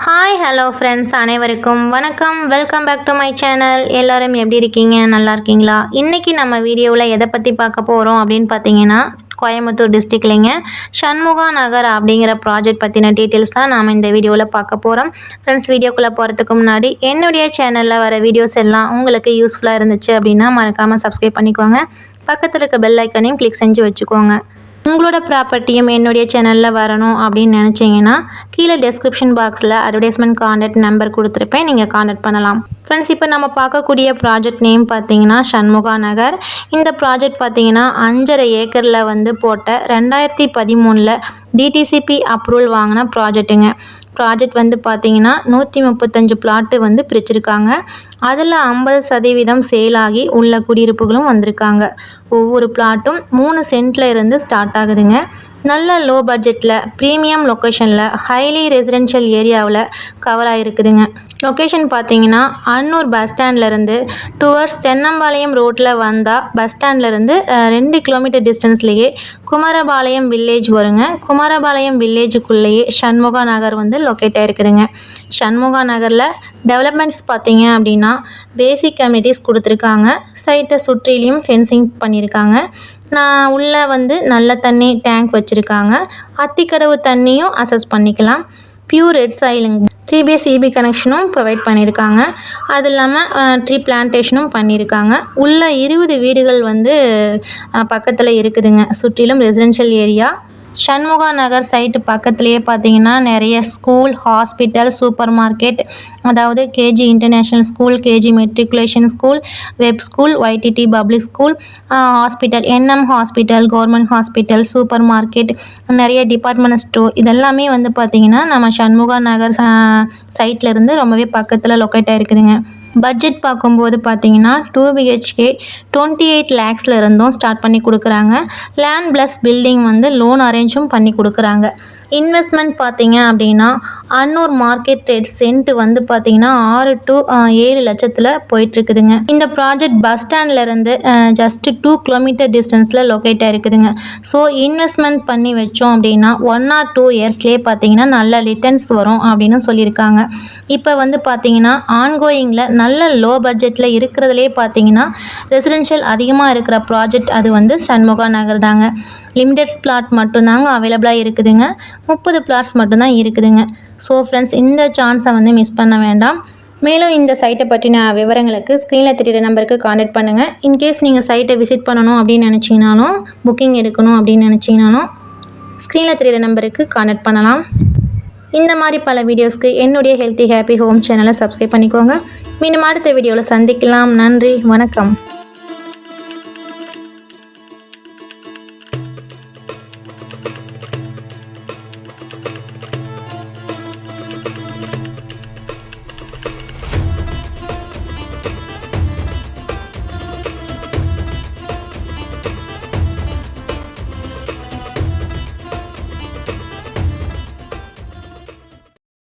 Hi hello friends அனைவருக்கும் வணக்கம். Welcome back to my channel. எல்லோரும் எப்படி இருக்கீங்க? நல்லா இருக்கீங்களா? இன்றைக்கி நம்ம வீடியோவில் எதை பற்றி பார்க்க போகிறோம் அப்படின்னு பார்த்தீங்கன்னா, கோயம்புத்தூர் டிஸ்ட்ரிக்ட்லிங்க சண்முகா நகர் அப்படிங்கிற ப்ராஜெக்ட் பற்றின டீட்டெயில்ஸ் தான் நாம் இந்த வீடியோவில் பார்க்க போகிறோம். ஃப்ரெண்ட்ஸ், வீடியோக்குள்ளே போகிறதுக்கு முன்னாடி என்னுடைய சேனலில் வர வீடியோஸ் எல்லாம் உங்களுக்கு யூஸ்ஃபுல்லாக இருந்துச்சு அப்படின்னா மறக்காமல் சப்ஸ்கிரைப் பண்ணிக்கோங்க. பக்கத்தில் இருக்க பெல் ஐக்கனையும் கிளிக் செஞ்சு வச்சுக்கோங்க. உங்களோட ப்ராப்பர்ட்டியும் என்னுடைய சேனலில் வரணும் அப்படின்னு நினச்சிங்கன்னா கீழே டெஸ்கிரிப்ஷன் பாக்ஸில் அட்வர்டைஸ்மெண்ட் கான்டாக்ட் நம்பர் கொடுத்துருப்பேன், நீங்கள் கான்டாக்ட் பண்ணலாம். ஃப்ரெண்ட்ஸ், இப்போ நம்ம பார்க்கக்கூடிய ப்ராஜெக்ட் நேம் பார்த்தீங்கன்னா சண்முகா நகர். இந்த ப்ராஜெக்ட் பார்த்தீங்கன்னா 5.5 ஏக்கரில் போட்ட 2013 டிடிசிபி அப்ரூவல் வாங்கின ப்ராஜெக்ட்டுங்க. ப்ராஜெக்ட் பார்த்தீங்கன்னா 135 பிளாட்டு பிரிச்சிருக்காங்க. அதில் 50% சேல் ஆகி உள்ள குடியிருப்புகளும் வந்திருக்காங்க. ஒவ்வொரு பிளாட்டும் 3 சென்ட்ல இருந்து ஸ்டார்ட் ஆகுதுங்க. நல்ல லோ பட்ஜெட்டில் ப்ரீமியம் லொக்கேஷனில் ஹைலி ரெசிடென்ஷியல் ஏரியாவில் கவர் ஆகிருக்குதுங்க. லொக்கேஷன் பார்த்தீங்கன்னா அன்னூர் பஸ் ஸ்டாண்ட்லேருந்து டுவர்ட்ஸ் தென்னம்பாளையம் ரோட்டில் வந்தால் பஸ் ஸ்டாண்ட்லேருந்து 2 கிலோமீட்டர் டிஸ்டன்ஸ்லேயே குமாரபாளையம் வில்லேஜ் வருங்க. குமாரபாளையம் வில்லேஜுக்குள்ளேயே சண்முகா நகர் லொக்கேட் ஆகிருக்குதுங்க. சண்முகா நகரில் டெவலப்மெண்ட்ஸ் பார்த்தீங்க அப்படின்னா பேசிக் கம்யூனிட்டிஸ் கொடுத்துருக்காங்க. சைட்டை சுற்றிலையும் ஃபென்சிங் பண்ணியிருக்காங்க. உள்ளே நல்ல தண்ணி டேங்க் வச்சுருக்காங்க. அத்திக்கடவு தண்ணியும் அசஸ் பண்ணிக்கலாம். பியூர் ரெட் சாயிலுங்க. 3BHK EB கனெக்ஷனும் ப்ரொவைட் பண்ணியிருக்காங்க. அது இல்லாமல் ட்ரீ பிளான்டேஷனும் பண்ணியிருக்காங்க. உள்ள 20 வீடுகள் பக்கத்தில் இருக்குதுங்க. சுற்றிலும் ரெசிடென்ஷியல் ஏரியா. சண்முகா நகர் சைட்டு பக்கத்துலேயே பார்த்தீங்கன்னா நிறைய ஸ்கூல், ஹாஸ்பிட்டல், சூப்பர் மார்க்கெட், அதாவது KG international school, KG matriculation school, web school, YTT public school, hospital, NM hospital, government hospital, super market, நிறைய டிபார்ட்மெண்ட் ஸ்டோர், இதெல்லாமே பார்த்தீங்கன்னா நம்ம சண்முகா நகர் சைட்லேருந்து ரொம்பவே பக்கத்தில் லொக்கேட் ஆகிருக்குதுங்க. பட்ஜெட் பார்க்கும்போது பார்த்தீங்கன்னா 2BHK 28 lakhsல இருந்தும் ஸ்டார்ட் பண்ணி கொடுக்குறாங்க. லேண்ட் ப்ளஸ் பில்டிங் லோன் அரேஞ்சும் பண்ணி கொடுக்குறாங்க. இன்வெஸ்ட்மெண்ட் பார்த்தீங்க அப்படின்னா அன்னூர் மார்க்கெட் ரேட் சென்ட் பார்த்தீங்கன்னா 6 to 7 லட்சத்தில் போயிட்டுருக்குதுங்க. இந்த ப்ராஜெக்ட் பஸ் ஸ்டாண்ட்லேருந்து ஜஸ்ட் 2 கிலோமீட்டர் டிஸ்டன்ஸில் லொக்கேட் ஆகிருக்குதுங்க. ஸோ இன்வெஸ்ட்மெண்ட் பண்ணி வச்சோம் அப்படின்னா 1 or 2 இயர்ஸ்லேயே பார்த்தீங்கன்னா நல்ல ரிட்டர்ன்ஸ் வரும் அப்படின்னு சொல்லியிருக்காங்க. இப்போ பார்த்தீங்கன்னா ஆன்கோயிங்கில் நல்ல லோ பட்ஜெட்டில் இருக்கிறதுலே பார்த்தீங்கன்னா ரெசிடென்ஷியல் அதிகமாக இருக்கிற ப்ராஜெக்ட் அது சண்முகா நகர் தாங்க. லிமிடெட் பிளாட் மட்டும்தாங்க அவைலபிளாக இருக்குதுங்க. 30 பிளாட்ஸ் மட்டும்தான் இருக்குதுங்க. ஸோ ஃப்ரெண்ட்ஸ், இந்த சான்ஸை மிஸ் பண்ண வேண்டாம். மேலும் இந்த சைட்டை பற்றின விவரங்களுக்கு ஸ்க்ரீனில் தெரிகிற நம்பருக்கு கான்டாக்ட் பண்ணுங்கள். இன்கேஸ் நீங்கள் சைட்டை விசிட் பண்ணணும் அப்படின்னு நினச்சிங்கனாலும், புக்கிங் எடுக்கணும் அப்படின்னு நினச்சிங்கனாலும் ஸ்க்ரீனில் தெரிகிற நம்பருக்கு கான்டாக்ட் பண்ணலாம். இந்த மாதிரி பல வீடியோஸ்க்கு என்னுடைய ஹெல்த்தி ஹாப்பி ஹோம் சேனலை சப்ஸ்கிரைப் பண்ணிக்கோங்க. மீண்டும் அடுத்த வீடியோவில் சந்திக்கலாம். நன்றி, வணக்கம்.